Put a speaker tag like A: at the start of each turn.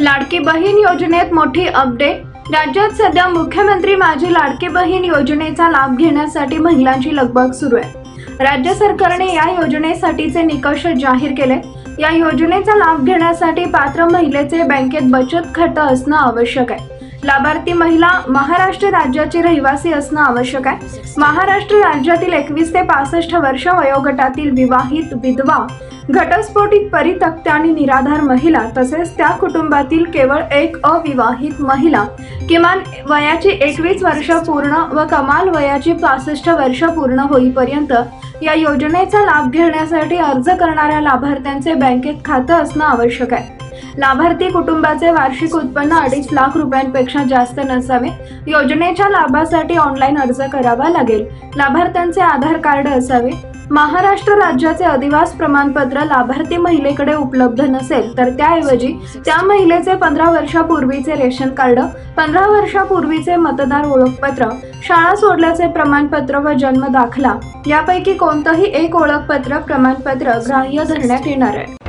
A: लाडकी बहीण योजनेत मोठी अपडेट। राज्यात सध्या मुख्यमंत्री माझी लाडकी बहीण योजनेचा लाभ घेण्यासाठी महिलांची लगबग सुरू आहे। राज्य सरकारने या योजनेसाठीचे निकष जाहीर केले। या योजनेचा लाभ घेण्यासाठी पात्र महिलेचे बँकेत बचत खाते असणे आवश्यक आहे। लाभार्थी महिला महाराष्ट्र राज्याची रहिवासी असणे आवश्यक आहे। महाराष्ट्र राज्यातील 21 ते 65 वर्ष वयोगटातील विवाहित, विधवा, घटस्फोटित, परित्यक्त आणि निराधार महिला तसेच त्या कुटुंबातील केवळ एक अविवाहित महिला किमान वयाची 21 वर्ष पूर्ण व कमाल वयाची 65 वर्ष पूर्ण होईपर्यंत या योजनेचा लाभ घेण्यासाठी अर्ज करणाऱ्या लाभार्थ्यांचे बँकेत खाते असणे आवश्यक आहे। लाभार्थी कुटुंबाचे वार्षिक उत्पन्न 2.5 लाख रुपयांपेक्षा जास्त नसावे। योजनेच्या लाभासाठी ऑनलाईन अर्ज करावा लागेल। लाभार्थ्यांचे आधार कार्ड असावे। महाराष्ट्र राज्याचे अधिवास प्रमाणपत्र लाभार्थी महिलेकडे उपलब्ध नसेल तर त्याऐवजी त्या महिलेचे 15 वर्षापूर्वीचे रेशन कार्ड, 15 वर्षापूर्वीचे मतदार ओळखपत्र, शाळा सोडल्याचे प्रमाणपत्र व जन्म दाखला यापैकी कोणतेही एक ओळखपत्र प्रमाणपत्र ग्राह्य धरण्यात येणार आहे।